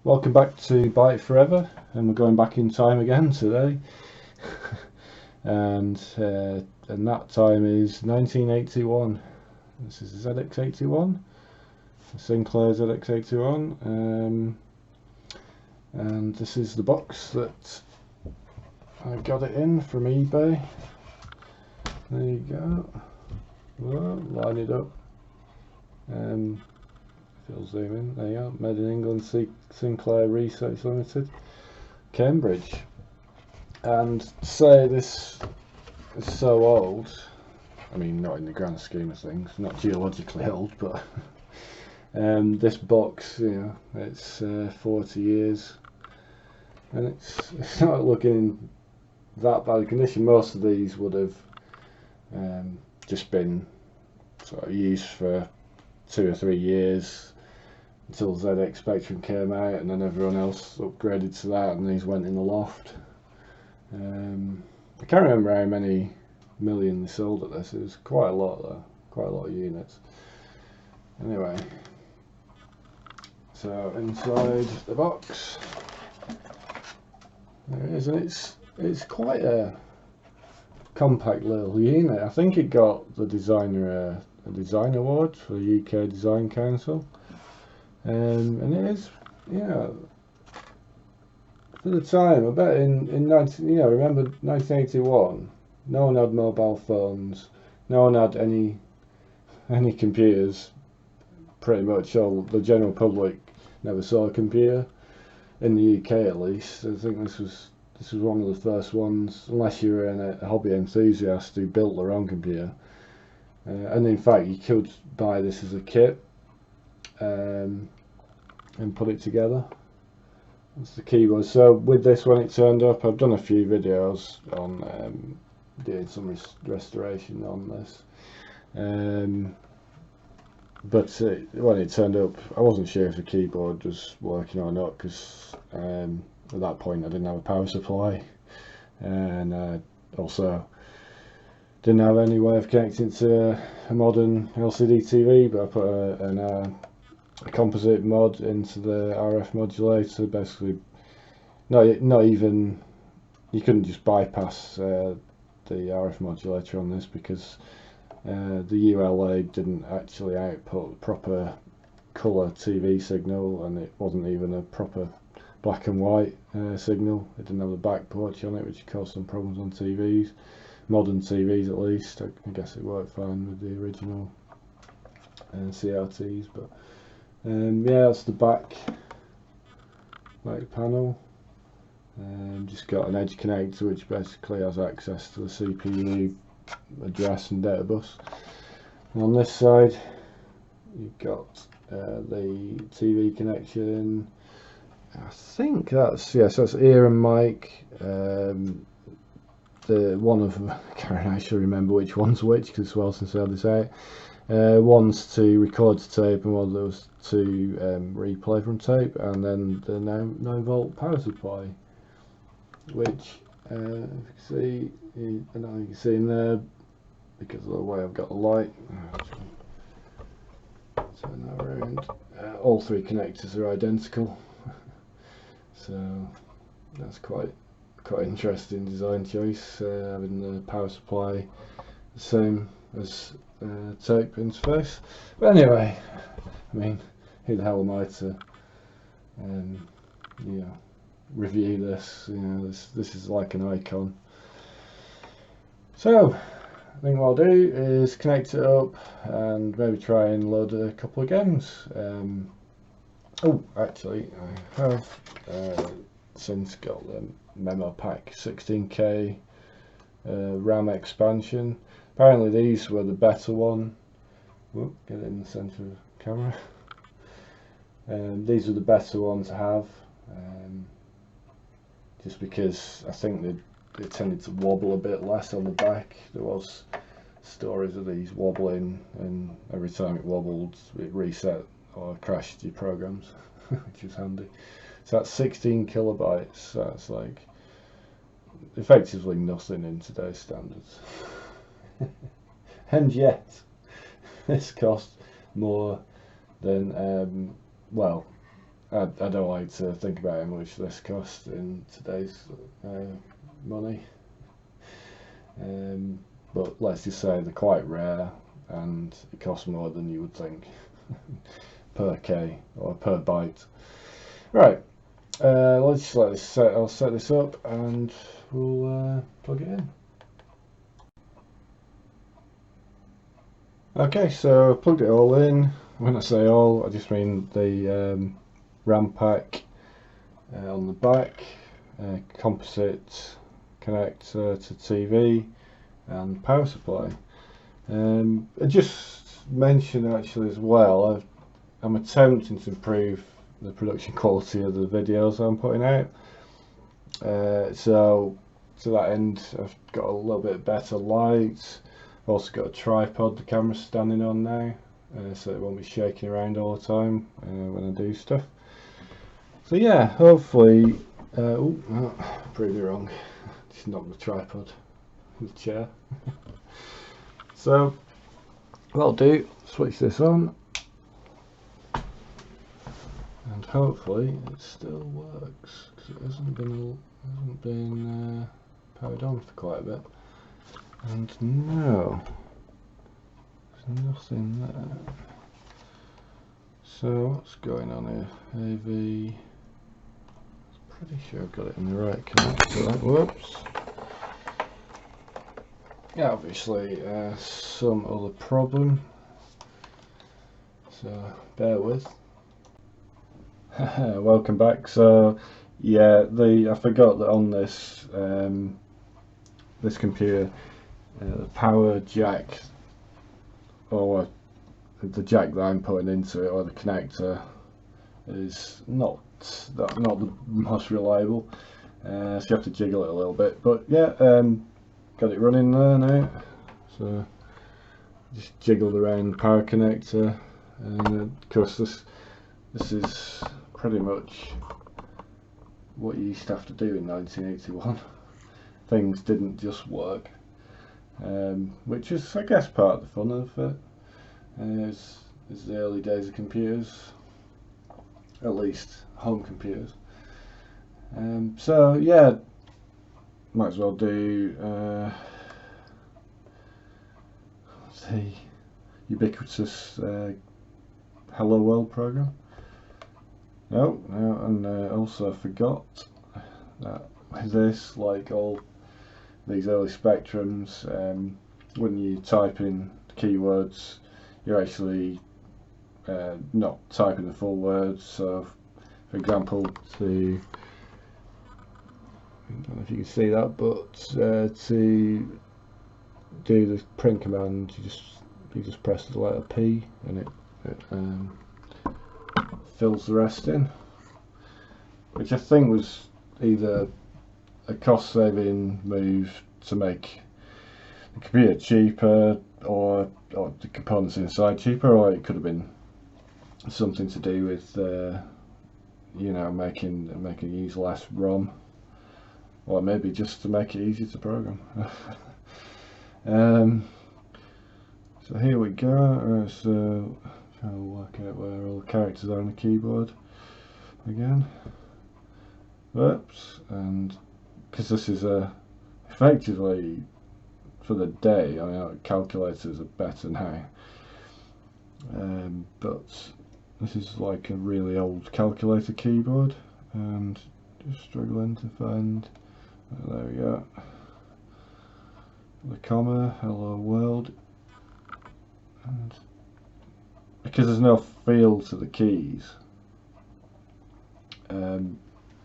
Welcome back to Byte Forever, and we're going back in time again today. and that time is 1981. This is a ZX81, a Sinclair ZX81, and this is the box that I got it in from eBay. There you go. Whoa, line it up. It'll zoom in. There you go. Made in England, Sinclair Research Limited, Cambridge. And to say this is so old, I mean, not in the grand scheme of things, not geologically old, but this box, you know, it's 40 years, and it's not looking in that bad a condition. Most of these would have just been sort of used for 2 or 3 years until ZX Spectrum came out, and then everyone else upgraded to that, and these went in the loft. I can't remember how many million they sold at this. It was quite a lot though, quite a lot of units. Anyway, so inside the box there it is, and it's quite a compact little unit. I think it got the designer a design award for the UK Design Council, and it is, you know, for the time. I bet in 19, you know, remember 1981, no one had mobile phones, no one had any computers. Pretty much all the general public never saw a computer in the UK, at least. I think this was one of the first ones, unless you were a hobby enthusiast who built their own computer. And in fact, you could buy this as a kit and put it together. That's the keyboard. So with this, when it turned up, I've done a few videos on doing some restoration on this. But when it turned up, I wasn't sure if the keyboard was working or not, because at that point I didn't have a power supply, and I also didn't have any way of connecting to a modern LCD TV, but I put a composite mod into the RF modulator. Basically, not even, you couldn't just bypass the RF modulator on this, because the ULA didn't actually output proper colour TV signal, and it wasn't even a proper black and white signal. It didn't have the back porch on it, which caused some problems on TVs, modern TVs at least. I guess it worked fine with the original CRTs, but yeah, that's the back panel. Just got an edge connector, which basically has access to the CPU address and data bus. And on this side, you've got the TV connection. I think that's, yes, so that's ear and mic. The one of, I can't actually remember which one's which, because it's well since I had this out. One's to record to tape, and one of those to replay from tape, and then the 9-volt power supply, which if you can see, you can see in there, because of the way I've got the light. Turn that around. All 3 connectors are identical, so that's quite interesting design choice, having the power supply the same as tape interface. But anyway, I mean, who the hell am I to you know, review this? You know, this is like an icon. So I think what I'll do is connect it up and maybe try and load a couple of games. Oh, actually, I have since got the memo pack 16K RAM expansion. Apparently these were the better one. Whoop, get it in the centre of the camera. These were the better one to have, just because I think they tended to wobble a bit less on the back. There was stories of these wobbling, and every time it wobbled it reset or crashed your programs, which was handy. So that's 16 kilobytes. That's like effectively nothing in today's standards. And yet this cost more than well, I don't like to think about how much this costs in today's money, but let's just say they're quite rare and it costs more than you would think per K or per byte. Right, let's let this set. I'll set this up and we'll plug it in. Okay, so I plugged it all in. When I say all, I just mean the RAM pack on the back, composite connector to TV, and power supply. I just mentioned actually as well, I'm attempting to improve the production quality of the videos I'm putting out. So to that end, I've got a little bit better light. I've also got a tripod the camera's standing on now, so it won't be shaking around all the time when I do stuff. So yeah, hopefully, pretty wrong, just knocked the tripod with the chair. So what I'll do, switch this on, and hopefully it still works, because it hasn't been powered on for quite a bit. And no, there's nothing there. So what's going on here? AV, pretty sure I've got it in the right connector. Whoops. Yeah, obviously some other problem, so bear with. Welcome back. So yeah, I forgot that on this this computer, the power jack, or the jack that I'm putting into it, or the connector, is not the most reliable. So you have to jiggle it a little bit. But yeah, got it running there now. So just jiggled around the power connector, and of course this is pretty much what you used to have to do in 1981. Things didn't just work, which is, I guess, part of the fun of it. Is the early days of computers, at least home computers. So yeah, might as well do the ubiquitous Hello World program. No, and also forgot that with this, like all these early Spectrums, when you type in keywords, you're actually not typing the full words. So, for example, I don't know if you can see that, but to do the print command, you just press the letter P, and it fills the rest in, which I think was either a cost-saving move to make the computer cheaper, or the components inside cheaper, or it could have been something to do with you know, making use less ROM, or maybe just to make it easier to program. So here we go. So trying to work out where all the characters are on the keyboard again. Whoops. And because this is effectively for the day, I mean, calculators are better now, but this is like a really old calculator keyboard, and just struggling to find, there we go, the comma, hello world. And because there's no feel to the keys,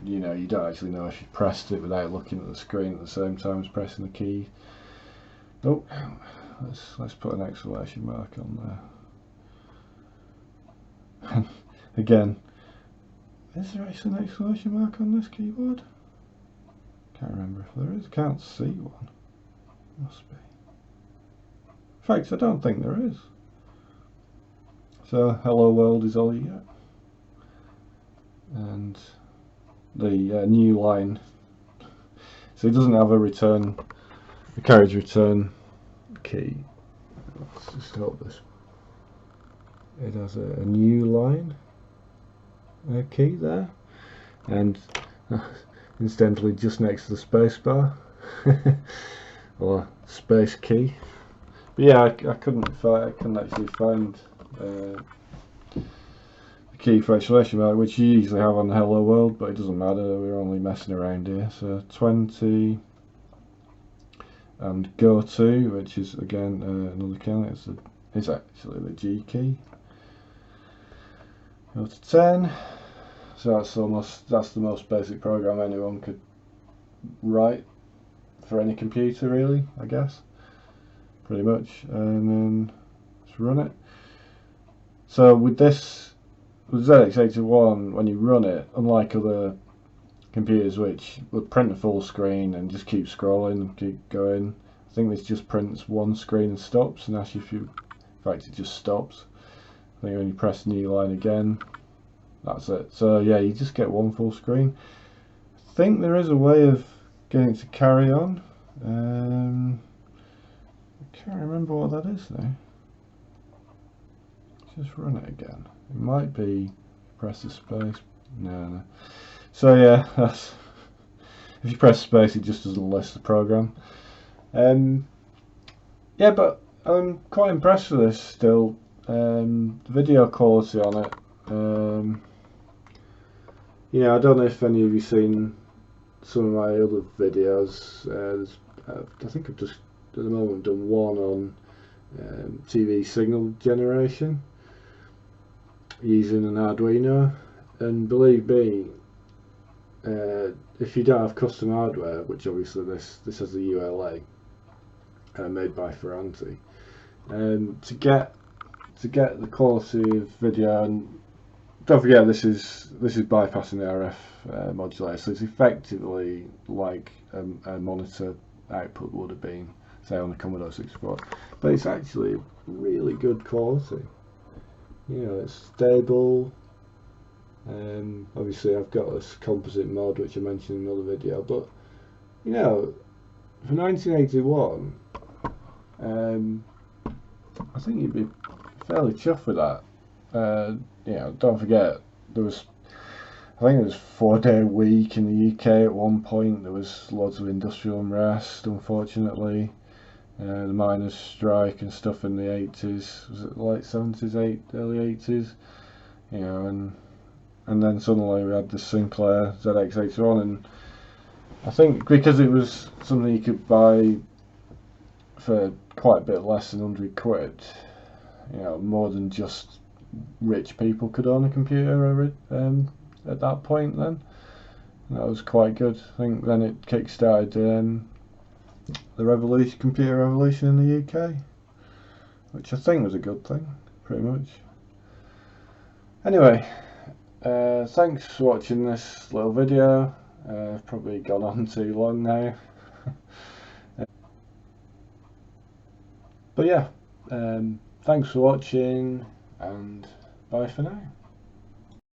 you know, you don't actually know if you pressed it without looking at the screen at the same time as pressing the key. Oh, let's put an exclamation mark on there. Again, is there actually an exclamation mark on this keyboard? Can't remember if there is. I can't see one. Must be. In fact, I don't think there is. So hello world is all you get, and the new line, so it doesn't have a carriage return key. Let's just hope this, it has a new line, key there, and incidentally just next to the space bar or space key. But yeah, I couldn't actually find the key for exclamation mark, which you usually have on Hello World, but it doesn't matter, we're only messing around here. So 20 and go to, which is again another key. It's actually the G key. Go to 10. So that's the most basic program anyone could write for any computer, really, I guess, pretty much. And then let's run it. So with ZX81, when you run it, unlike other computers which would print a full screen and just keep scrolling and keep going, I think this just prints one screen and stops, and actually in fact it just stops. I think when you press new line again, that's it. So yeah, you just get one full screen. I think there is a way of getting it to carry on. I can't remember what that is now. Just run it again. It might be press the space. No. So yeah, that's, if you press space, it just doesn't list the program. Yeah, but I'm quite impressed with this still. The video quality on it. Yeah, I don't know if any of you seen some of my other videos. I think I've just at the moment done one on TV signal generation using an Arduino, and believe me, if you don't have custom hardware, which obviously this has a ULA made by Ferranti, to get the quality of video, and don't forget this is bypassing the RF modulator, so it's effectively like a monitor output would have been, say, on a Commodore 64, but it's actually really good quality. You know, it's stable. Obviously I've got this composite mod which I mentioned in another video, but you know, for 1981, I think you'd be fairly chuffed with that. You know, don't forget I think it was 4-day week in the UK at one point. There was loads of industrial unrest, unfortunately. The miners' strike and stuff in the 80s. Was it late 70s, early 80s? You know, and then suddenly we had the Sinclair ZX81, and I think because it was something you could buy for quite a bit less than 100 quid, you know, more than just rich people could own a computer at that point then. And that was quite good. I think then it kick-started the computer revolution in the UK, which I think was a good thing, pretty much. Anyway, thanks for watching this little video. I've probably gone on too long now. But yeah, thanks for watching, and bye for now.